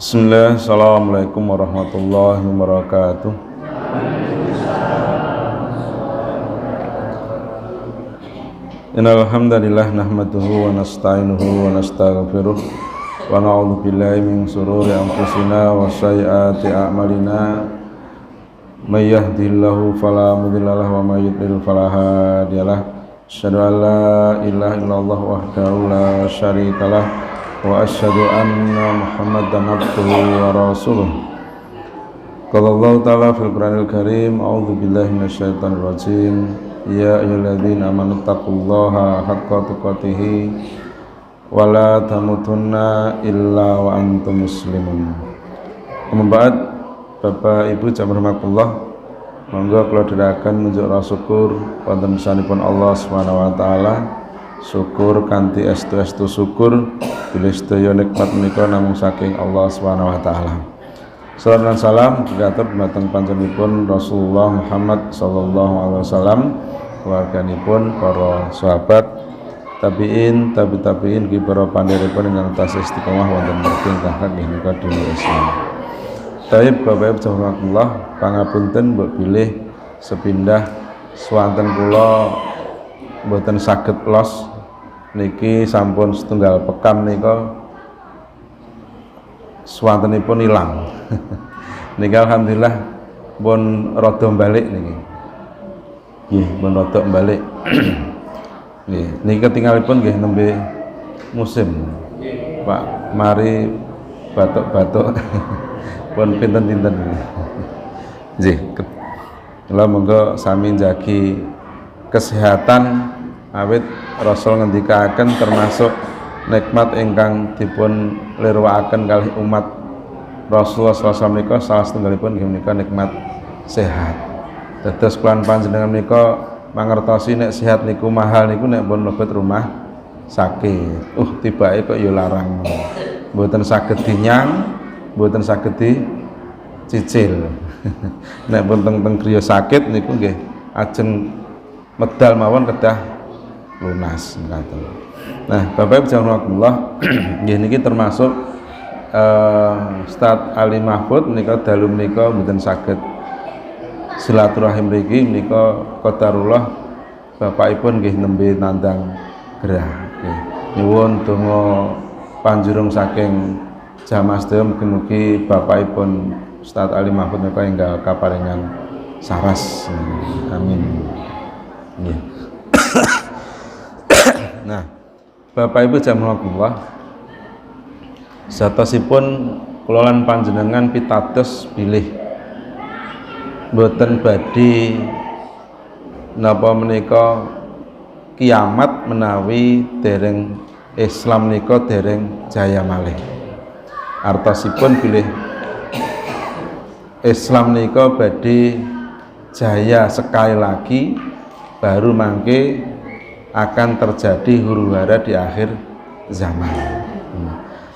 Bismillah, assalamualaikum warahmatullahi wabarakatuh. Innal hamdalillah nahmaduhu wa nasta'inuhu wa nastaghfiruh wa na'udzu billahi min shururi anfusina wa sayyiati a'malina. May yahdihillahu fala mudilla lahu wa may yudlil fala hadiyalah. Asyhadu an la ilaha illallah wahdahu la syarikalah wa asyhadu anna Muhammadan abduhu wa rasuluh. Qala Allah ta'ala fil Qur'anil Karim, a'udzu billahi minasyaitonir rajim. Ya ayyuhalladzina amanu taqullaha haqqa tuqatih wa la tamutunna illa wa antum muslimun. Amma ba'd, Bapak Ibu jamaah rahimakumullah, monggo kula dherekaken nunjuk rasa syukur wonten sanipun Allah Subhanahu wa taala. Syukur kanthi estu-estu syukur bilih sedaya nikmat menika namung saking Allah Subhanahu wa taala. Salam dan salam dhumateng dumateng panjenenganipun Rasulullah Muhammad sallallahu alaihi wasallam, keluarganipun, para sahabat, tabi'in, tabi'in, para pandheripun ingkang tasih istiqomah wonten mriki kakak menika dunia Islam. Taib Bapak Ibu jazakumullah, pangapunten mbok bilih sepindah swanten kula mboten saged los niki sampun setunggal pekan nika swantenipun ilang. Niki alhamdulillah pun rada balik niki. Nggih, pun rada balik. Nggih, niki ketinggalipun nggih nembe musim. Pak, mari batuk-batuk pun pinten-pinten. Nggih, kula monggo sami njagi kesehatan awit Rasul ngendikaken termasuk nikmat ingkang dipun lirwakaken kalih umat Rasulullah SAW menika salah setunggalipun nggih menika nikmat sehat. Dados kula panjenengan menika mangertosi nek sehat niku mahal niku nek pun mlebet rumah sakit. Tibake kok ya larang. Mboten saged dinyang, mboten saged dicicil. Nek pun teng griya sakit niku nggih ajeng medal mawon kedah lunas ngaten. Nah, Bapak Ibu jazakumullah, nggih niki termasuk Ustaz Ali Mahfud menika dalu menika mboten saged silaturahim mriki menika qadarullah bapakipun nggih nembe nandang gerah. Nggih. Nyuwun donga panjurung saking jamaah sedaya mugi-mugi bapakipun Ustaz Ali Mahfud menika enggal kaparingan saras. Amin. Nggih. Nah, Bapak Ibu jazakumullah, satosipun kula lan panjenengan pitados bilih mboten badhe napa menika kiamat menawi dereng Islam nika dereng jaya malih. Artosipun bilih Islam nika badhe jaya sekali lagi baru mangke akan terjadi huru-hara di akhir zaman.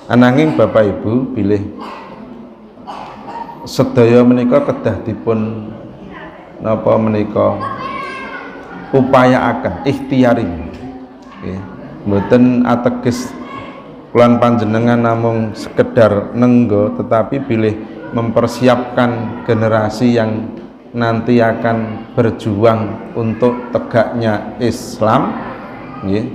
Ananging Bapak Ibu bilih sedaya menika kedah dipun napa menika upayaaken ikhtiari. Nggih, mboten ateges kula panjenengan namung sekedar nenggo, tetapi bilih mempersiapkan generasi yang nanti akan berjuang untuk tegaknya Islam. Nggih,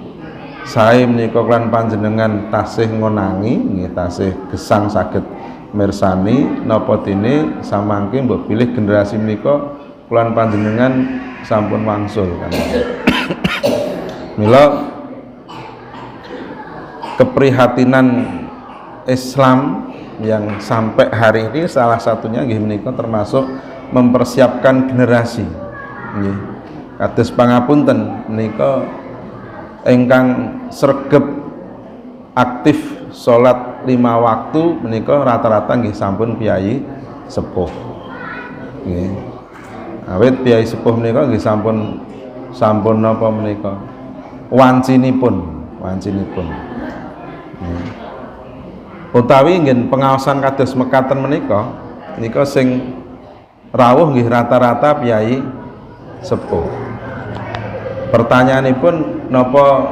sae menika lan panjenengan tasih ngonangi, nggih tasih gesang saged mirsani napa dene samangke mbok pilih generasi menika lan panjenengan sampun wangsul kan. Mila keprihatinan Islam yang sampai hari ini salah satunya nggih menika termasuk mempersiapkan generasi. Nggih. Kados pangapunten menika ingkang sregep aktif salat 5 waktu menika rata-rata nggih sampun piyai sepuh. Nggih. Awit piyai sepuh menika nggih sampun napa menika wancinipun. Utawi nggih pengaosan kados mekaten menika sing rawuh nggih rata-rata piyai sepuh. Pertanyaanipun napa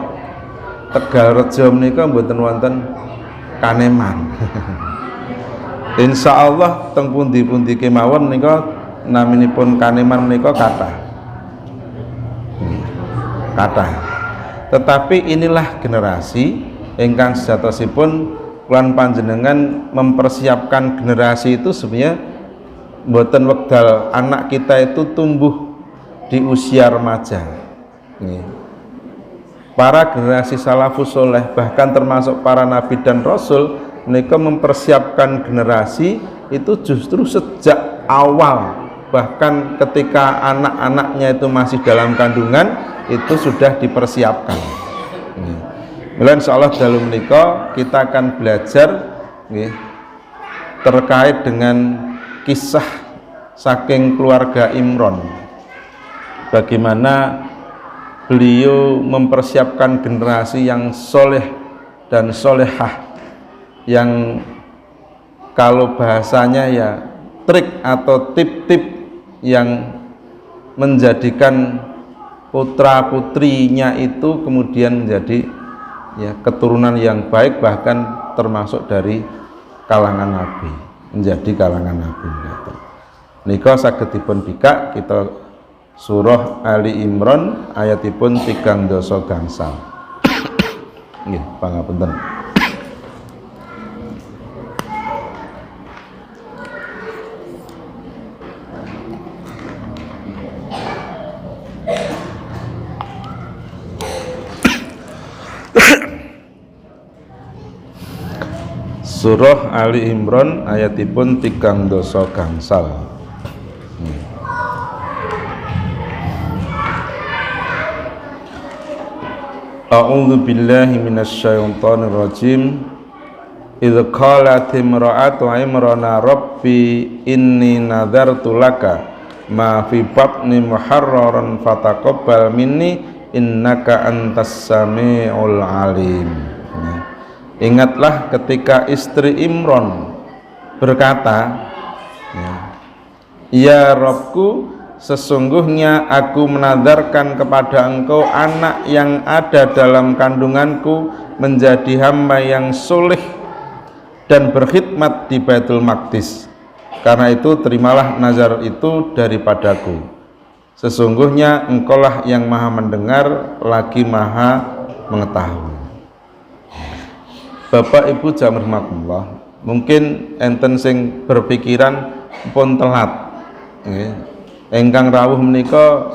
Tegal Rejo menika mboten wonten Kaneman. Insyaallah teng pundi-pundi kemawon menika naminipun Kaneman menika kathah. Kathah. Tetapi inilah generasi ingkang sejatosipun lan panjenengan mempersiapkan generasi itu sebenarnya mboten wekdal anak kita itu tumbuh di usia remaja. Para generasi salafus soleh bahkan termasuk para nabi dan rasul mereka mempersiapkan generasi itu justru sejak awal, bahkan ketika anak-anaknya itu masih dalam kandungan itu sudah dipersiapkan. Mulai insyaallah dalam menika kita akan belajar terkait dengan kisah saking keluarga Imron, bagaimana beliau mempersiapkan generasi yang soleh dan solehah, yang kalau bahasanya ya trik atau tip-tip yang menjadikan putra putrinya itu kemudian menjadi ya keturunan yang baik, bahkan termasuk dari kalangan nabi, menjadi kalangan nabi. Nika saged dipun bikak kita surah Ali Imran ayatipun 3 gangsal. Nggih, pangapunten. Surah Ali Imran ayatipun 3 gangsal. A'udzu billahi minasyaitonir rajim. Idz qalat imra'atu Imrana rabbi inni nadartu laka ma fi batni muharraran fataqabbal minni innaka antas samiul alim. Ingatlah ketika istri Imron berkata, ya Rabbku, sesungguhnya aku menadarkan kepada engkau anak yang ada dalam kandunganku menjadi hamba yang soleh dan berkhidmat di Baitul Maqdis. Karena itu terimalah nazar itu daripadaku. Sesungguhnya engkaulah yang maha mendengar lagi maha mengetahui. Bapak Ibu jamaah rahimakumullah, mungkin enten sing berpikiran pun telat. Engkang rawuh menika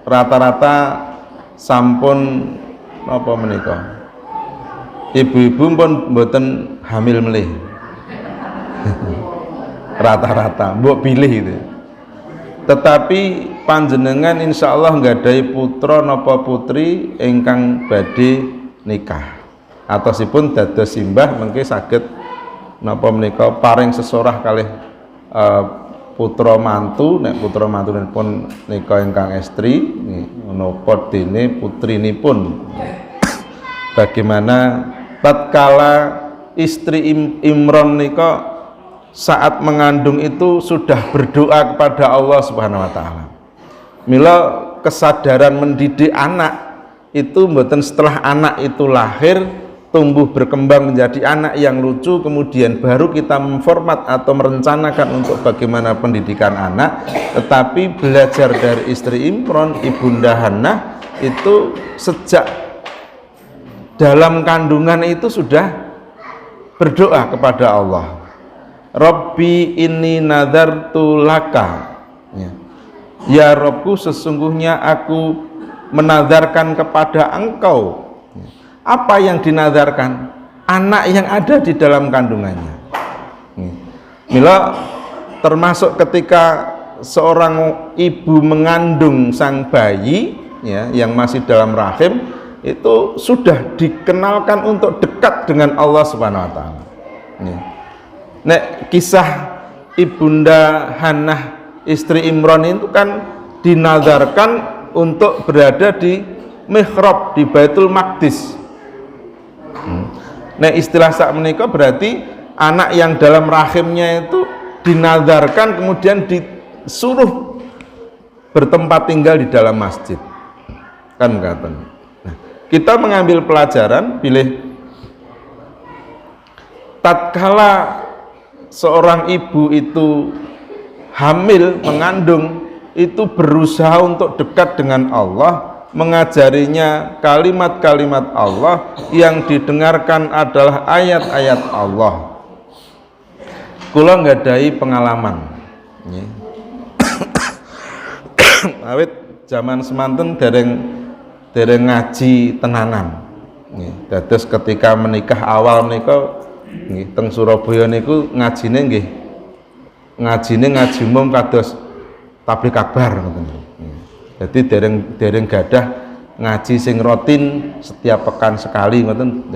rata-rata sampun napa menika. Ibu-ibu pun mboten hamil melih. Rata-rata mbok pilih itu. Tetapi panjenengan insyaallah nggadahi putra napa putri ingkang badhe nikah. Atosipun dados simbah mengke saged napa menika paring sesorah kalih putra mantu. Nek putra mantunipun nika ingkang estri napa dene putrinipun. Bagaimana tatkala istri Imron nika saat mengandung itu sudah berdoa kepada Allah Subhanahu wa taala. Mila kesadaran mendidik anak itu mboten setelah anak itu lahir tumbuh berkembang menjadi anak yang lucu kemudian baru kita memformat atau merencanakan untuk bagaimana pendidikan anak, tetapi belajar dari istri Imron, Ibunda Hannah itu sejak dalam kandungan itu sudah berdoa kepada Allah. Rabbi inni nadartu laka, ya Rabbku, sesungguhnya aku menadarkan kepada engkau. Apa yang dinadarkan? Anak yang ada di dalam kandungannya. Mila termasuk ketika seorang ibu mengandung sang bayi ya, yang masih dalam rahim, itu sudah dikenalkan untuk dekat dengan Allah Subhanahu wa taala. Nek kisah Ibunda Hannah istri Imron itu kan dinadarkan untuk berada di mihrab di Baitul Maqdis. Nah istilah sak menika berarti anak yang dalam rahimnya itu dinadarkan kemudian disuruh bertempat tinggal di dalam masjid, kan ngaten. Nah, kita mengambil pelajaran bilih tatkala seorang ibu itu hamil, mengandung, itu berusaha untuk dekat dengan Allah, mengajarinya kalimat-kalimat Allah, yang didengarkan adalah ayat-ayat Allah. Kula nggadahi pengalaman awit zaman semanten dereng ngaji tenanan. Dados ketika menikah awal menika teng Surabaya niku ngajine ngaji umum kados tablik akbar ngoten. Jadi dereng gadah ngaji sing rutin setiap pekan sekali ngoten.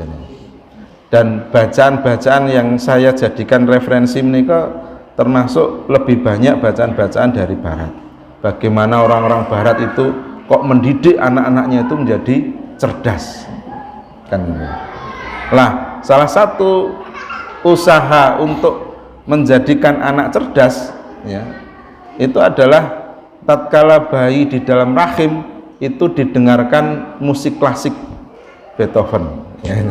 Dan bacaan-bacaan yang saya jadikan referensi menika termasuk lebih banyak bacaan-bacaan dari barat. Bagaimana orang-orang barat itu kok mendidik anak-anaknya itu menjadi cerdas kan. Lah, salah satu usaha untuk menjadikan anak cerdas ya, itu adalah tatkala bayi di dalam rahim itu didengarkan musik klasik Beethoven ya.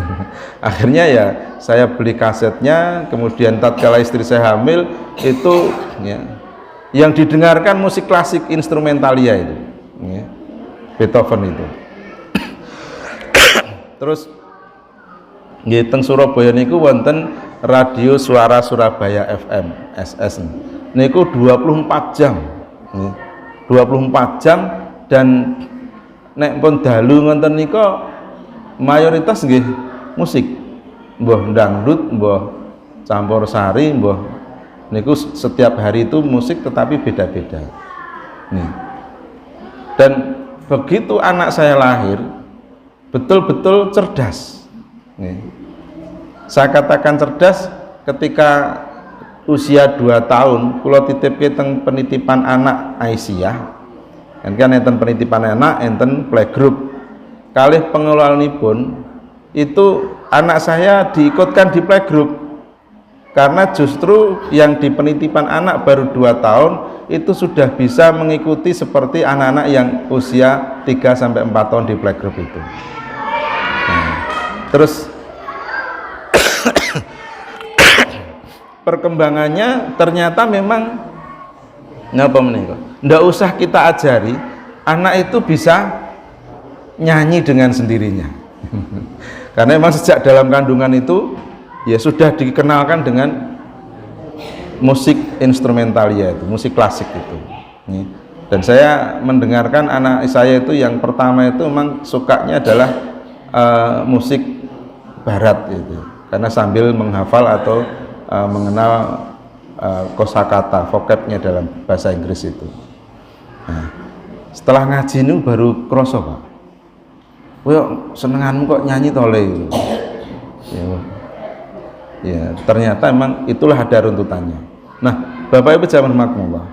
Akhirnya ya saya beli kasetnya, kemudian tatkala istri saya hamil itu ya, yang didengarkan musik klasik instrumentalia itu ya, Beethoven itu. Terus nggih teng Surabaya niku wonten radio Suara Surabaya FM SS niku 24 jam nih, 24 jam, dan nek pun dalu ngoten nika mayoritas nggih musik, mbah dangdut, mbah campursari, mbah niku setiap hari itu musik tetapi beda-beda nih. Dan begitu anak saya lahir betul-betul cerdas nih. Saya katakan cerdas ketika usia 2 tahun kula titipke teng penitipan anak Aisyah kan enten penitipan anak enten playgroup kalih pengelolaanipun itu anak saya diikutkan di playgroup karena justru yang di penitipan anak baru 2 tahun itu sudah bisa mengikuti seperti anak-anak yang usia 3-4 tahun di playgroup itu. Terus perkembangannya ternyata memang ngapa menika ndak usah kita ajari, anak itu bisa nyanyi dengan sendirinya. Karena memang sejak dalam kandungan itu ya sudah dikenalkan dengan musik instrumentalia itu, musik klasik itu. Dan saya mendengarkan anak saya itu yang pertama itu memang sukanya adalah musik barat itu, karena sambil menghafal atau mengenal kosakata, vocabnya dalam bahasa Inggris itu. Nah, setelah ngaji ini baru kroso Pak, "Woh, senenganmu kok nyanyi tole?" Ya, ternyata memang itulah ada runtutannya. Nah, Bapak Ibu jamaah rahimakumullah,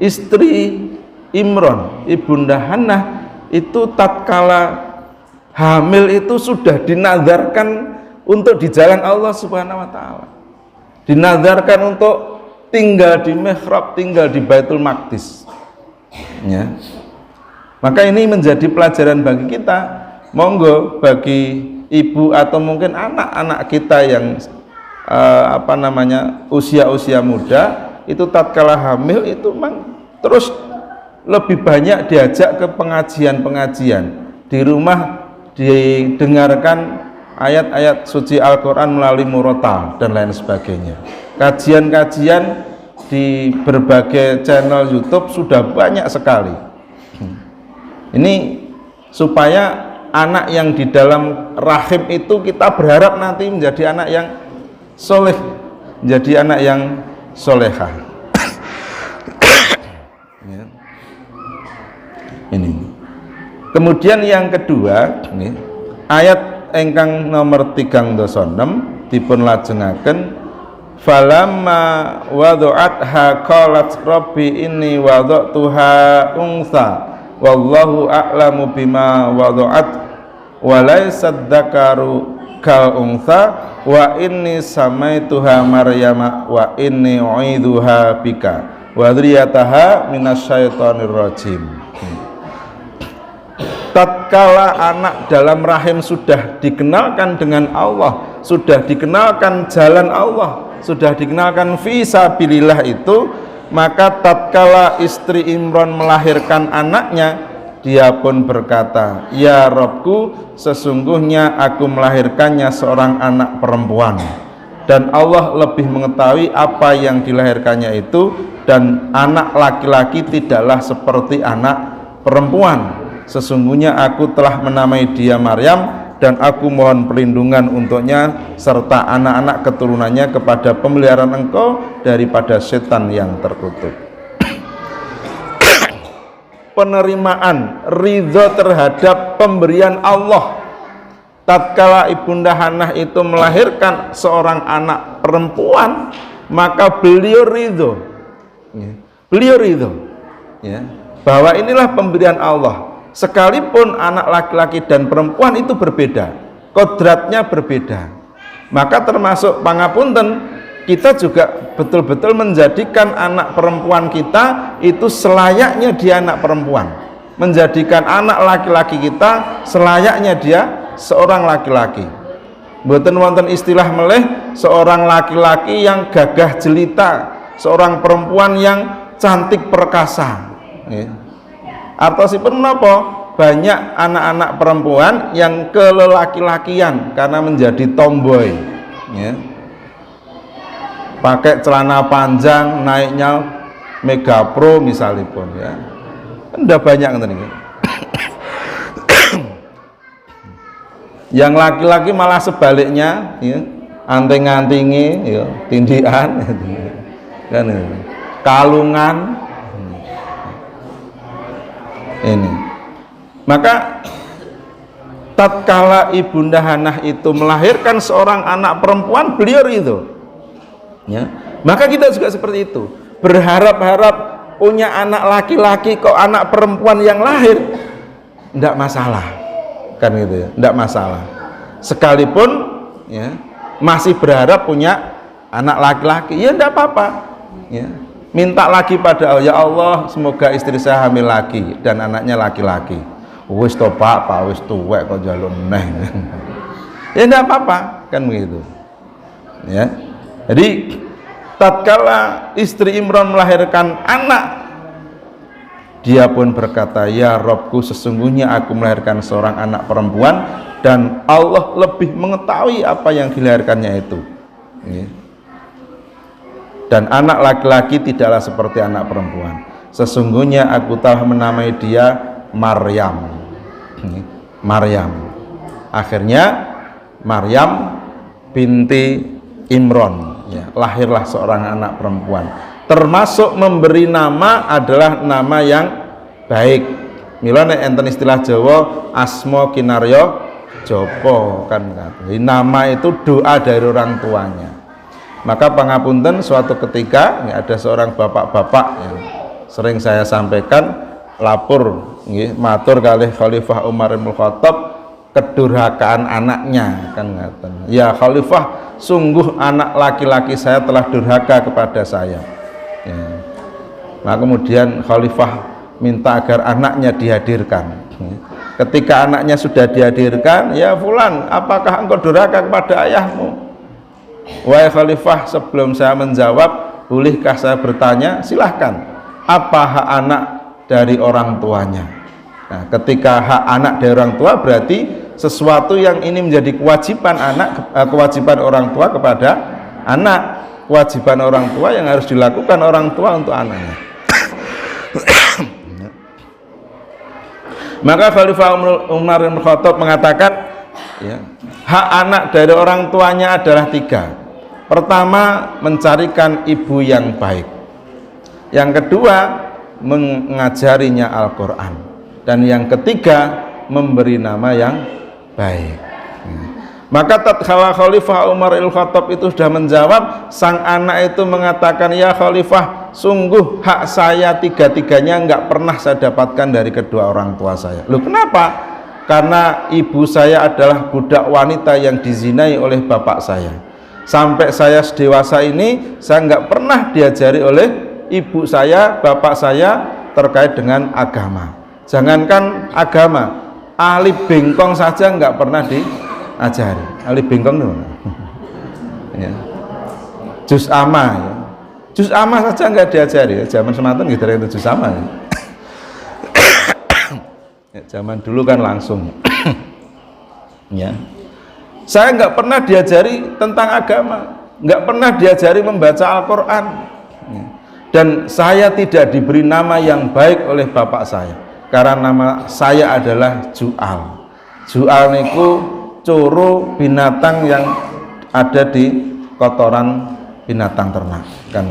istri Imron, Ibunda Hannah itu tatkala hamil itu sudah dinazarkan untuk di jalan Allah Subhanahu wa taala. Dinazarkan untuk tinggal di mihrab, tinggal di Baitul Maqdis. Ya. Maka ini menjadi pelajaran bagi kita. Monggo bagi ibu atau mungkin anak-anak kita yang usia-usia muda itu tatkala hamil itu memang terus lebih banyak diajak ke pengajian-pengajian. Di rumah didengarkan ayat-ayat suci Al-Quran melalui murotal dan lain sebagainya. Kajian-kajian di berbagai channel YouTube sudah banyak sekali. Ini supaya anak yang di dalam rahim itu kita berharap nanti menjadi anak yang soleh, menjadi anak yang solehah. Ya. Ini. Kemudian yang kedua, ini, ayat engkang nomor 306 dipun lajengaken, falamma wadu'atha qalat rabbi inni wadu'tuha unsa wallahu a'lamu bima wadu'at wa laysad dzakaru kal unsa wa inni samaituha maryama wa inni u'idzuha bika wa dzurriyyataha minasyaitonir rajim. Tatkala anak dalam rahim sudah dikenalkan dengan Allah, sudah dikenalkan jalan Allah, sudah dikenalkan fi sabilillah itu, maka tatkala istri Imran melahirkan anaknya, dia pun berkata, ya Robku, sesungguhnya aku melahirkannya seorang anak perempuan, dan Allah lebih mengetahui apa yang dilahirkannya itu, dan anak laki-laki tidaklah seperti anak perempuan. Sesungguhnya aku telah menamai dia Maryam, dan aku mohon perlindungan untuknya serta anak-anak keturunannya kepada pemeliharaan engkau daripada setan yang terkutuk. Penerimaan ridho terhadap pemberian Allah. Tatkala ibunda Hannah itu melahirkan seorang anak perempuan, maka beliau ridho, ya, bahwa inilah pemberian Allah. Sekalipun anak laki-laki dan perempuan itu berbeda, kodratnya berbeda, maka termasuk pangapunten, kita juga betul-betul menjadikan anak perempuan kita itu selayaknya dia anak perempuan, menjadikan anak laki-laki kita selayaknya dia seorang laki-laki. Mboten wonten istilah meleh seorang laki-laki yang gagah jelita, seorang perempuan yang cantik perkasa. Artosipun menapa? Banyak anak-anak perempuan yang kelelaki-lakian karena menjadi tomboy, ya. Pakai celana panjang, naiknya Mega Pro misalipun, ya. Udah banyak nih. Yang laki-laki malah sebaliknya, ya. Anting-antingi, ya, tindian, kan, kalungan. Ini, maka tatkala ibunda Hannah itu melahirkan seorang anak perempuan, beliau itu, ya, maka kita juga seperti itu, berharap-harap punya anak laki-laki, kok anak perempuan yang lahir, tidak masalah, kan gitu ya, tidak masalah. Sekalipun, ya, masih berharap punya anak laki-laki, ya tidak apa-apa, ya. Minta lagi pada Allah, ya Allah, semoga istri saya hamil lagi dan anaknya laki-laki. Wis to Pak, wis tuwek kok njaluk neh. Ya enggak apa-apa, kan begitu. Ya. Jadi tatkala istri Imran melahirkan anak, dia pun berkata, ya Robku, sesungguhnya aku melahirkan seorang anak perempuan, dan Allah lebih mengetahui apa yang dilahirkannya itu. Ya. Dan anak laki-laki tidaklah seperti anak perempuan. Sesungguhnya aku telah menamai dia Maryam. Maryam. Akhirnya Maryam binti Imran, ya, lahirlah seorang anak perempuan. Termasuk memberi nama adalah nama yang baik. Mila nek enten istilah Jawa asma kinarya japa, kan. Jadi nama itu doa dari orang tuanya. Maka pangapunten, suatu ketika ya, ada seorang bapak-bapak yang sering saya sampaikan lapor, ya, matur kalih Khalifah Umar bin Khattab kedurhakaan anaknya, kan ngaten. Ya Khalifah, sungguh anak laki-laki saya telah durhaka kepada saya. Ya. Nah kemudian Khalifah minta agar anaknya dihadirkan. Ya. Ketika anaknya sudah dihadirkan, ya Fulan, apakah engkau durhaka kepada ayahmu? Wahai Khalifah, sebelum saya menjawab, bolehkah saya bertanya? Silahkan. Apa hak anak dari orang tuanya? Nah, ketika hak anak dari orang tua berarti sesuatu yang ini menjadi kewajiban anak, kewajiban orang tua kepada anak, kewajiban orang tua yang harus dilakukan orang tua untuk anaknya. Maka Khalifah Umar bin Khattab mengatakan, ya, hak anak dari orang tuanya adalah 3. Pertama, mencarikan ibu yang baik. Yang kedua, mengajarinya Al-Quran. Dan yang ketiga, memberi nama yang baik. Maka tatkala Khalifah Umar al-Khattab itu sudah menjawab, sang anak itu mengatakan, ya Khalifah, sungguh hak saya 3-tiganya enggak pernah saya dapatkan dari kedua orang tua saya. Loh kenapa? Karena ibu saya adalah budak wanita yang dizinai oleh bapak saya. Sampai saya dewasa ini, saya enggak pernah diajari oleh ibu saya, bapak saya terkait dengan agama. Jangankan agama, ahli bengkong saja enggak pernah diajari. Ahli bengkong itu ya. juz amma ya. Juz amma saja nggak diajari ya. Zaman semanten gitu itu juz amma ya. Ya, zaman dulu kan langsung ya. Saya nggak pernah diajari tentang agama, nggak pernah diajari membaca Al-Quran ya. Dan saya tidak diberi nama yang baik oleh bapak saya karena nama saya adalah Ju'al. Ju'al niku coro binatang yang ada di kotoran binatang ternak kan.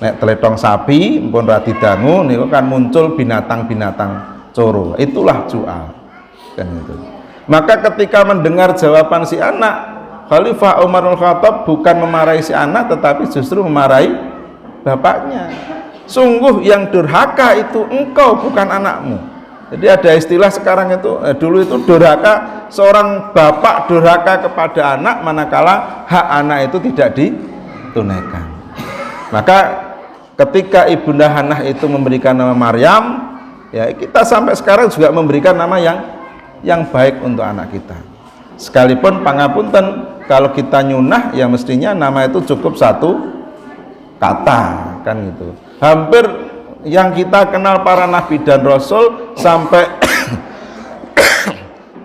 Nek teletong sapi pun rati dangu niku kan muncul binatang-binatang coro, itulah Ju'al kan itu. Maka ketika mendengar jawaban si anak, Khalifah Umarul Khattab bukan memarahi si anak tetapi justru memarahi bapaknya. Sungguh yang durhaka itu engkau, bukan anakmu. Jadi ada istilah sekarang itu, dulu itu durhaka, seorang bapak durhaka kepada anak manakala hak anak itu tidak ditunaikan. Maka ketika Ibunda Hannah itu memberikan nama Maryam, ya kita sampai sekarang juga memberikan nama yang baik untuk anak kita. Sekalipun pangapunten kalau kita nyunah ya mestinya nama itu cukup satu kata kan gitu. Hampir yang kita kenal para nabi dan rasul sampai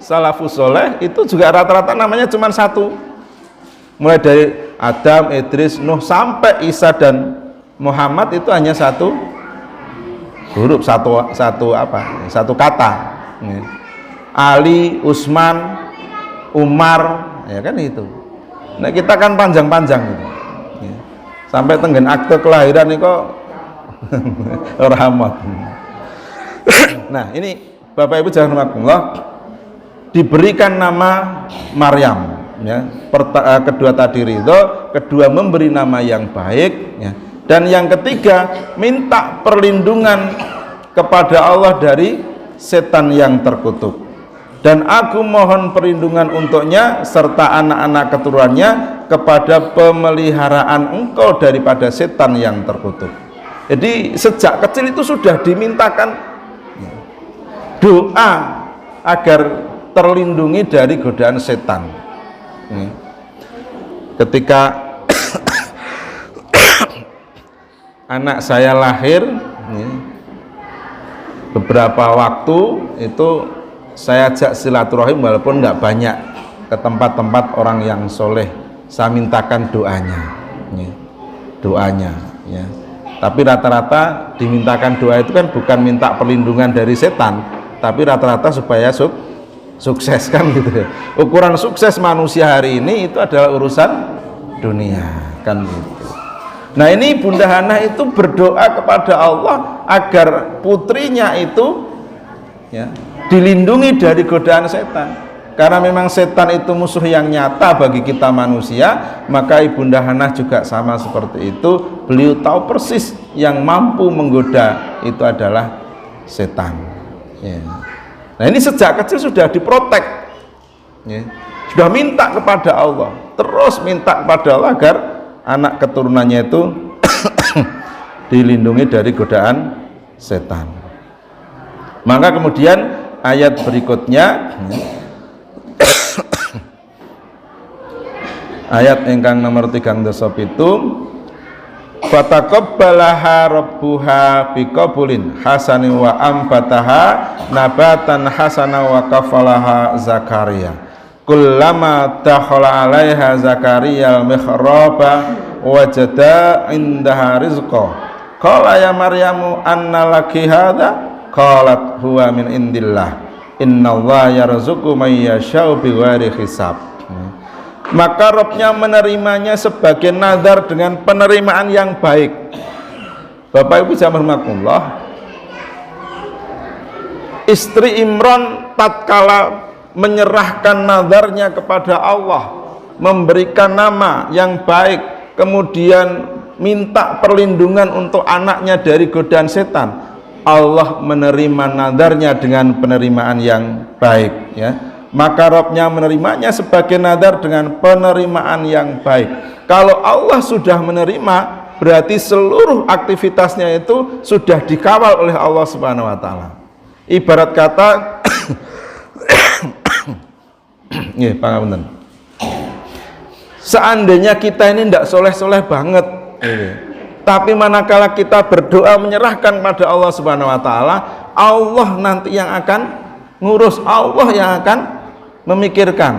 salafus soleh itu juga rata-rata namanya cuma satu. Mulai dari Adam, Idris, Nuh sampai Isa dan Muhammad itu hanya satu huruf, satu kata. Ali, Utsman, Umar, ya kan itu. Nah kita kan panjang-panjang gitu. Sampai tenggen akte kelahiran itu rahmat. Nah ini Bapak Ibu jangan rahamatullah, diberikan nama Maryam ya. Kedua tadi ridho, kedua memberi nama yang baik ya. Dan yang ketiga minta perlindungan kepada Allah dari setan yang terkutuk. Dan aku mohon perlindungan untuknya serta anak-anak keturunannya kepada pemeliharaan engkau daripada setan yang terkutuk. Jadi sejak kecil itu sudah dimintakan doa agar terlindungi dari godaan setan. Ketika anak saya lahir, beberapa waktu itu saya ajak silaturahim walaupun nggak banyak ke tempat-tempat orang yang soleh. Saya mintakan doanya ya. Tapi rata-rata dimintakan doa itu kan bukan minta perlindungan dari setan, tapi rata-rata supaya sukses kan gitu. Ukuran sukses manusia hari ini itu adalah urusan dunia kan gitu. Nah ini Bunda Hannah itu berdoa kepada Allah agar putrinya itu ya, dilindungi dari godaan setan. Karena memang setan itu musuh yang nyata bagi kita manusia, maka Ibunda Hannah juga sama seperti itu. Beliau tahu persis yang mampu menggoda itu adalah setan ya. Nah ini sejak kecil sudah diprotek ya. Sudah minta kepada Allah, terus minta kepada Allah agar anak keturunannya itu dilindungi dari godaan setan. Maka kemudian ayat berikutnya ayat ingkang nomor 37 fataqabbalaha rabbuha biqabulin hasanin wa ambataha nabatan hasana wa kafalaha Zakaria kullama dakhala 'alaiha Zakaria al-mihraba wajada indaha rizqa qala ya Maryamu anna laki hadza qalat huwa min indillah innallaha yarzuqu may yasha'u bighairi hisab. Maka Robnya menerimanya sebagai nazar dengan penerimaan yang baik. Bapak Ibu jamaah rahimakumullah, istri Imran tatkala menyerahkan nazarnya kepada Allah, memberikan nama yang baik, kemudian minta perlindungan untuk anaknya dari godaan setan, Allah menerima nazarnya dengan penerimaan yang baik ya. Maka Robnya menerimanya sebagai nazar dengan penerimaan yang baik. Kalau Allah sudah menerima, berarti seluruh aktivitasnya itu sudah dikawal oleh Allah Subhanahu wa taala. Ibarat kata nggih pangapunten. Seandainya kita ini tidak soleh-soleh banget, tapi manakala kita berdoa menyerahkan pada Allah Subhanahu Wa Taala, Allah nanti yang akan ngurus, Allah yang akan memikirkan.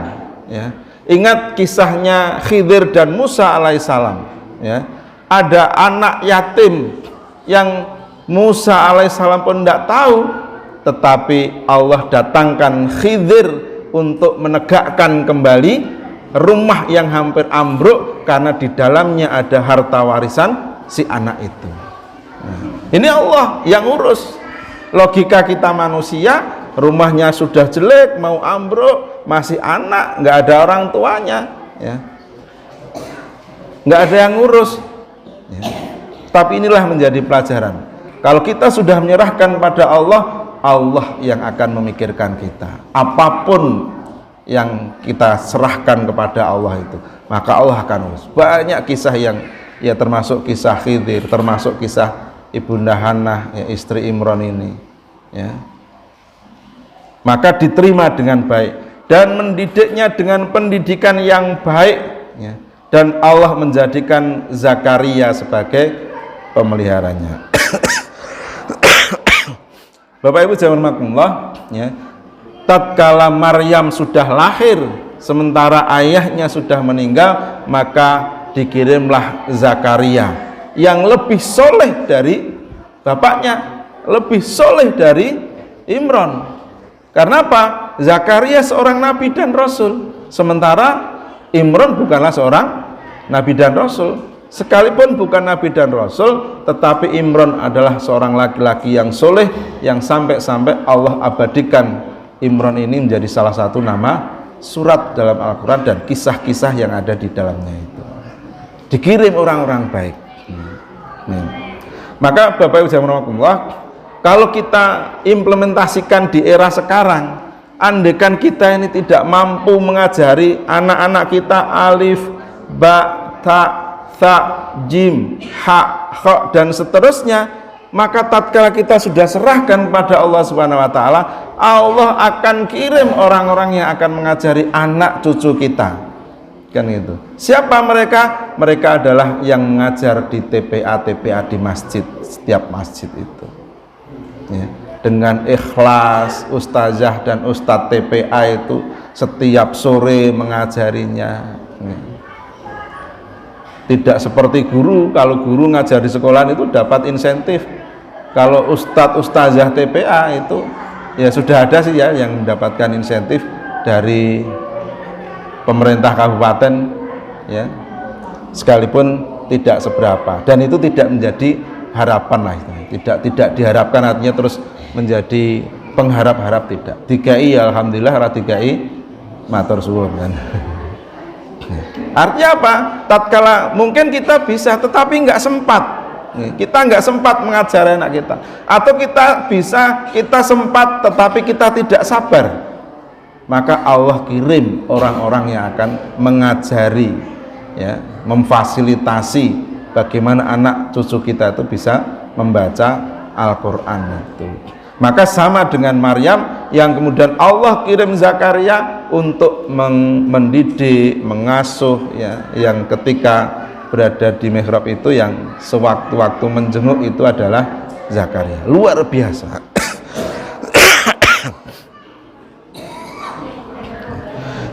Ya. Ingat kisahnya Khidir dan Musa alaihissalam. Ya. Ada anak yatim yang Musa alaihissalam pun tidak tahu, tetapi Allah datangkan Khidir untuk menegakkan kembali rumah yang hampir ambruk karena di dalamnya ada harta warisan si anak itu. Nah, ini Allah yang urus. Logika kita manusia, rumahnya sudah jelek, mau ambruk, masih anak, nggak ada orang tuanya, ya, nggak ada yang ngurus. Ya. Tapi inilah menjadi pelajaran. Kalau kita sudah menyerahkan pada Allah, Allah yang akan memikirkan kita. Apapun yang kita serahkan kepada Allah itu, maka Allah akan urus. Banyak kisah yang ya termasuk kisah Khidir, termasuk kisah Ibunda Hannah, ya, istri Imron ini, ya. Maka diterima dengan baik dan mendidiknya dengan pendidikan yang baik, ya. Dan Allah menjadikan Zakaria sebagai pemeliharanya. Bapak Ibu jamaah rahimakumullah, ya. Tatkala Maryam sudah lahir sementara ayahnya sudah meninggal, maka dikirimlah Zakaria yang lebih soleh dari bapaknya, lebih soleh dari Imron. Karena apa? Zakaria seorang nabi dan rasul, sementara Imron bukanlah seorang nabi dan rasul. Sekalipun bukan nabi dan rasul, tetapi Imron adalah seorang laki-laki yang soleh, yang sampai-sampai Allah abadikan Imron ini menjadi salah satu nama surat dalam Al-Quran dan kisah-kisah yang ada di dalamnya itu. Dikirim orang-orang baik. Maka Bapak Ibu jamaah rahimakumullah, kalau kita implementasikan di era sekarang, andaikan kita ini tidak mampu mengajari anak-anak kita alif, ba, ta, tha, jim, ha, kha, dan seterusnya, maka tatkala kita sudah serahkan pada Allah Subhanahu Wa Taala, Allah akan kirim orang-orang yang akan mengajari anak cucu kita, kan gitu. Siapa mereka? Mereka adalah yang mengajar di TPA di masjid, setiap masjid itu, ya. Dengan ikhlas, ustazah dan ustadz TPA itu setiap sore mengajarinya, ya. Tidak seperti guru, kalau guru ngajar di sekolah itu dapat insentif. Kalau ustazah TPA itu ya sudah ada sih ya yang mendapatkan insentif dari pemerintah kabupaten, ya, sekalipun tidak seberapa, dan itu tidak menjadi harapan lah itu. Tidak diharapkan, artinya terus menjadi pengharap-harap, tidak. DKI alhamdulillah, ora DKI matur suwun kan. Artinya apa? Tatkala mungkin kita bisa tetapi nggak sempat, kita nggak sempat mengajari anak kita, atau kita bisa, kita sempat tetapi kita tidak sabar, maka Allah kirim orang-orang yang akan mengajari, ya, memfasilitasi bagaimana anak cucu kita itu bisa membaca Al-Quran itu. Maka sama dengan Maryam yang kemudian Allah kirim Zakaria untuk mendidik, mengasuh, ya, yang ketika berada di mihrab itu yang sewaktu-waktu menjenguk itu adalah Zakaria. Luar biasa.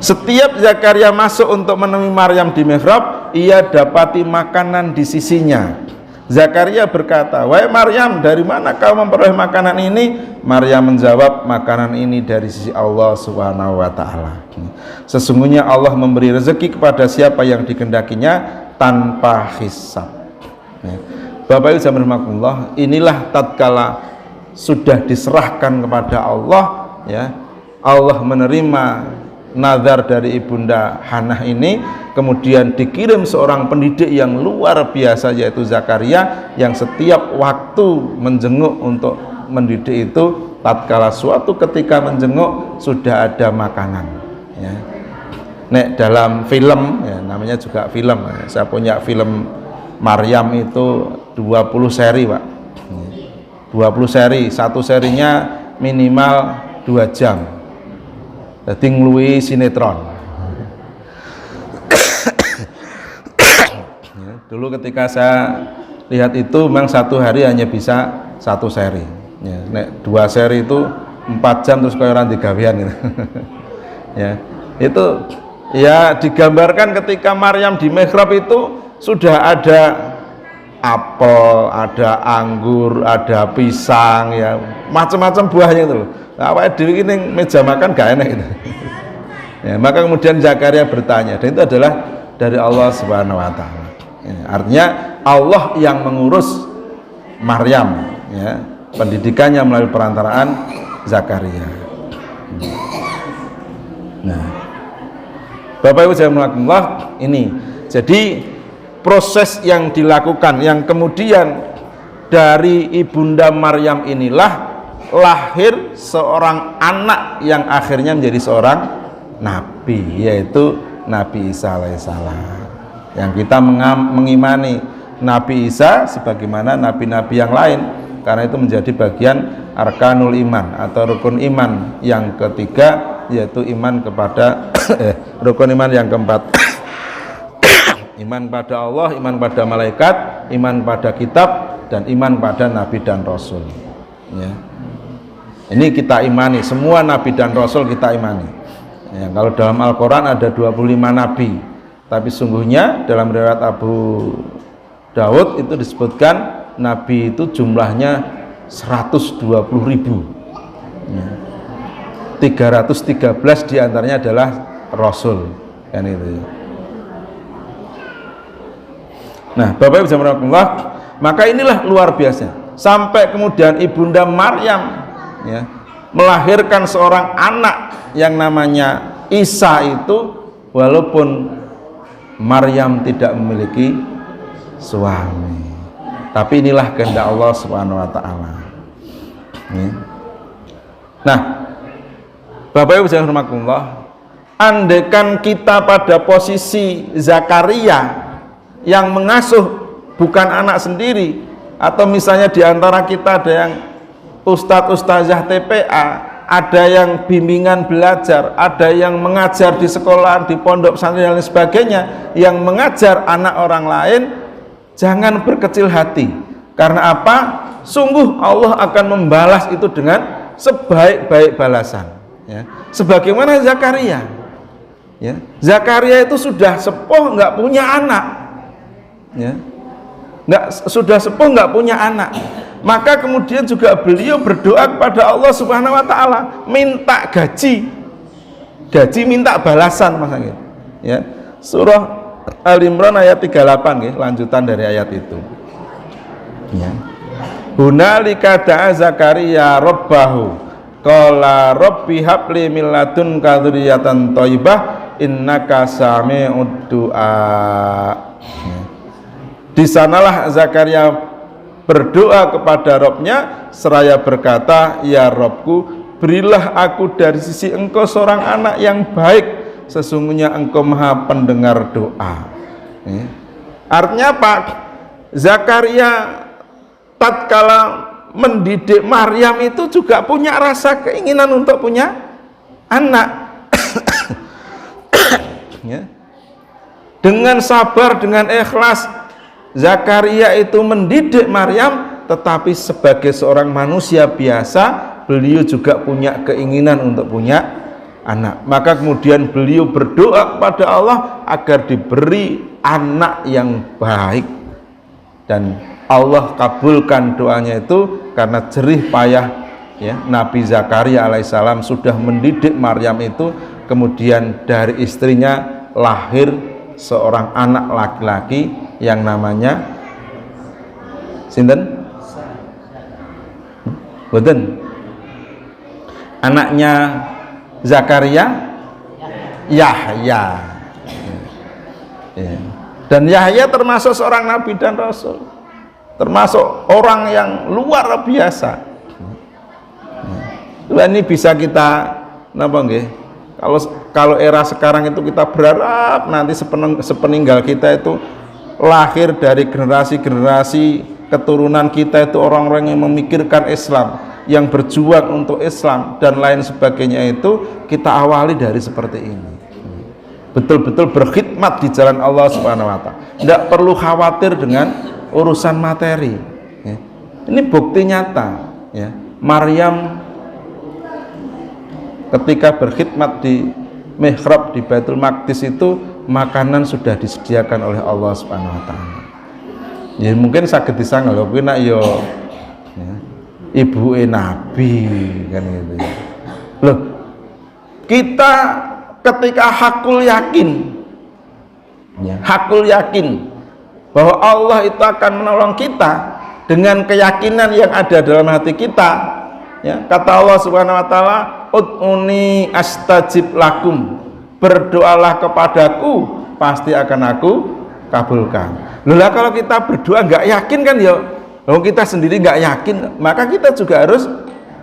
Setiap Zakaria masuk untuk menemui Maryam di mihrab, ia dapati makanan di sisinya. Zakaria berkata, "Wahai Maryam, dari mana kau memperoleh makanan ini?" Maryam menjawab, "Makanan ini dari sisi Allah Subhanahu wa Ta'ala. Sesungguhnya Allah memberi rezeki kepada siapa yang dikehendakinya tanpa hisab." Bapak Ibu jamaah rahimakumullah, inilah tatkala sudah diserahkan kepada Allah, ya, Allah menerima nazar dari Ibunda Hannah ini, kemudian dikirim seorang pendidik yang luar biasa yaitu Zakaria, yang setiap waktu menjenguk untuk mendidik itu, tatkala suatu ketika menjenguk sudah ada makanan, ya. Nek dalam film, ya, namanya juga film, ya, saya punya film Maryam itu 20 seri Pak, 20 seri, satu serinya minimal 2 jam. Jadi ngeluwi sinetron. Dulu ketika saya lihat itu memang satu hari hanya bisa satu seri. Ya, nek 2 seri itu 4 jam terus kayak orang digawean gitu. Ya, itu ya digambarkan ketika Maryam di mihrab itu sudah ada apel, ada anggur, ada pisang, ya macam-macam buahnya itu loh. Nah, awake dhewe ini meja makan gak enak gitu. Ya, maka kemudian Zakaria bertanya, dan itu adalah dari Allah Subhanahu wa taala. Ya, artinya Allah yang mengurus Maryam, ya, pendidikannya melalui perantaraan Zakaria. Nah, Bapak Ibu jazakumullah, ini jadi proses yang dilakukan yang kemudian dari ibunda Maryam inilah lahir seorang anak yang akhirnya menjadi seorang nabi, yaitu Nabi Isa alaihissalam. Yang kita mengimani Nabi Isa sebagaimana nabi-nabi yang lain, karena itu menjadi bagian arkanul iman atau rukun iman yang ketiga, yaitu iman kepada rukun iman yang keempat. Iman pada Allah, iman pada malaikat, iman pada kitab, dan iman pada nabi dan rasul. Ya. Ini kita imani, semua nabi dan rasul kita imani. Ya, kalau dalam Al-Quran ada 25 nabi, tapi sungguhnya dalam riwayat Abu Dawud itu disebutkan nabi itu jumlahnya 120.000. Ya. 313 diantaranya adalah rasul, kan itu. Nah, Bapak Ibu jazakumullah, maka inilah luar biasa. Sampai kemudian ibunda Maryam, ya, melahirkan seorang anak yang namanya Isa itu, walaupun Maryam tidak memiliki suami, tapi inilah kehendak Allah Subhanahu wa taala. Ya. Nah, Bapak Ibu jazakumullah, andaikan kita pada posisi Zakaria yang mengasuh bukan anak sendiri, atau misalnya diantara kita ada yang ustadz-ustazah TPA, ada yang bimbingan belajar, ada yang mengajar di sekolah, di pondok pesantren dan lain sebagainya, yang mengajar anak orang lain, jangan berkecil hati. Karena apa? Sungguh Allah akan membalas itu dengan sebaik-baik balasan. Ya. Sebagaimana Zakaria. Ya. Zakaria itu sudah sepuh, nggak punya anak. Ya. Sudah sepuh nggak punya anak, maka kemudian juga beliau berdoa kepada Allah Subhanahu wa taala, minta gaji minta balasan, Mas Anggit. Ya. Surah Al-Imran ayat 38 ya, lanjutan dari ayat itu. Ya. Hunalika da'a Zakaria rabbahu qala rabbi habli min ladunka dzurriyyatan thayyibah innaka sami'ud du'a. Ya. Di sanalah Zakaria berdoa kepada Robnya seraya berkata, ya Robku, berilah aku dari sisi engkau seorang anak yang baik, sesungguhnya engkau maha pendengar doa. Artinya apa? Zakaria tatkala mendidik Maryam itu juga punya rasa keinginan untuk punya anak. Ya. Dengan sabar, dengan ikhlas Zakaria itu mendidik Maryam, tetapi sebagai seorang manusia biasa, beliau juga punya keinginan untuk punya anak. Maka kemudian beliau berdoa kepada Allah agar diberi anak yang baik, dan Allah kabulkan doanya itu karena jerih payah, ya, Nabi Zakaria alaihissalam sudah mendidik Maryam itu. Kemudian dari istrinya lahir seorang anak laki-laki yang namanya sinten? Boten. Anaknya Zakaria Yahya. Ya. Dan Yahya termasuk seorang nabi dan rasul, termasuk orang yang luar biasa. Ini bisa kita napa nggih? Kalau era sekarang itu kita berharap nanti sepeninggal kita itu lahir dari generasi-generasi keturunan kita itu orang-orang yang memikirkan Islam, yang berjuang untuk Islam dan lain sebagainya, itu kita awali dari seperti ini. betul-betul berkhidmat di jalan Allah Subhanahu wa taala. Tidak perlu khawatir dengan urusan materi. Ya. Ini bukti nyata, ya. Maryam ketika berkhidmat di mihrab di Baitul Maqdis itu makanan sudah disediakan oleh Allah Subhanahu wa taala. Ya mungkin saged disangka lho kuwi nak ya ibuke nabi kan gitu ya. Loh, kita ketika hakul yakin ya, hakul yakin bahwa Allah itu akan menolong kita dengan keyakinan yang ada dalam hati kita, ya. Kata Allah Subhanahu wa taala, ud'uni astajib lakum, berdoalah kepadaku pasti akan aku kabulkan. Loh, kalau kita berdoa nggak yakin kan ya, kalau kita sendiri nggak yakin, maka kita juga harus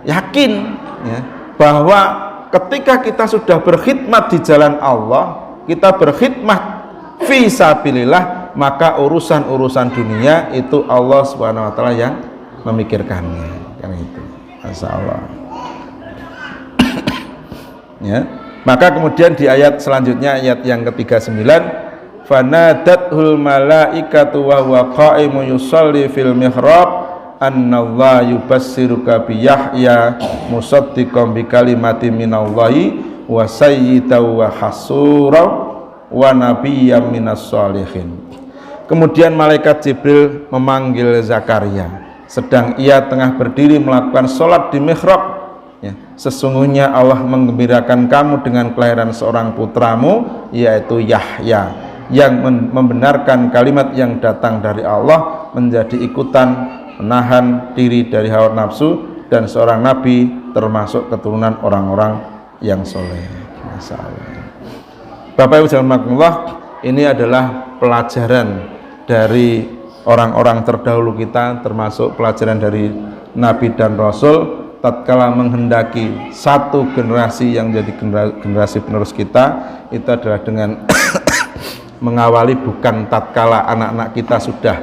yakin, ya, bahwa ketika kita sudah berkhidmat di jalan Allah, kita berkhidmat fi sabilillah, maka urusan-urusan dunia itu Allah Subhanahu wa taala yang memikirkannya, kan itu. Masyaallah. Ya. Maka kemudian di ayat selanjutnya, ayat yang ke-39, fanadathul malaikatu wa huwa qaimun yusalli fil mihrab annallaha yubassiruka bi Yahya musaddiqan bi kalimati minallahi wa sayyidan wa hasura wa nabiyyan minas sholihin. Kemudian malaikat Jibril memanggil Zakaria sedang ia tengah berdiri melakukan sholat di mihrab, ya. Sesungguhnya Allah menggembirakan kamu dengan kelahiran seorang putramu yaitu Yahya yang membenarkan kalimat yang datang dari Allah, menjadi ikutan menahan diri dari hawa nafsu, dan seorang nabi termasuk keturunan orang-orang yang soleh. Masyaallah. Bapak Ibu jamaah, ini adalah pelajaran dari orang-orang terdahulu kita, termasuk pelajaran dari nabi dan rasul. Tatkala menghendaki satu generasi yang jadi generasi penerus kita, itu adalah dengan mengawali bukan tatkala anak-anak kita sudah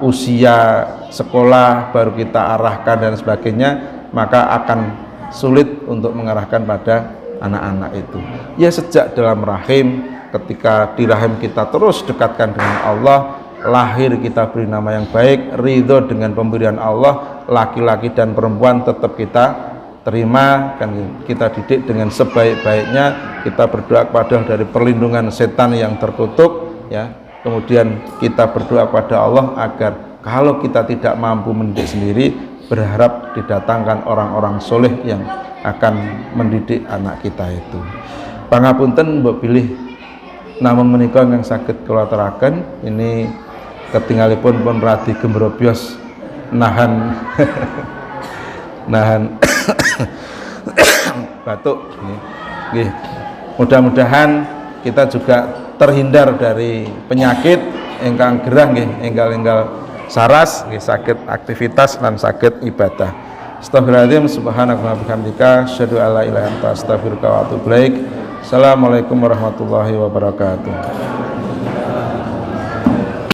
usia sekolah baru kita arahkan dan sebagainya, maka akan sulit untuk mengarahkan pada anak-anak itu. Ya sejak dalam rahim, ketika di rahim kita terus dekatkan dengan Allah, lahir kita beri nama yang baik, ridho dengan pemberian Allah, laki-laki dan perempuan tetap kita terima, kan kita didik dengan sebaik-baiknya, kita berdoa kepada dari perlindungan setan yang terkutuk, ya. Kemudian kita berdoa kepada Allah agar kalau kita tidak mampu mendidik sendiri, berharap didatangkan orang-orang soleh yang akan mendidik anak kita itu. Pangapunten mbok pilih namun menika yang sakit kula aturaken, ini ketinggalipun pun radi gembrobyos nahan nahan batuk. Nggih. Mudah-mudahan kita juga terhindar dari penyakit ingkang gerah nggih, enggal-enggal saras nggih, sakit aktivitas dan sakit ibadah. Astagfirullahaladzim, subhanaka wa bihamdika, asyhadu an la ilaha illa anta, astaghfiruka wa atubu ilaik. Assalamualaikum warahmatullahi wabarakatuh.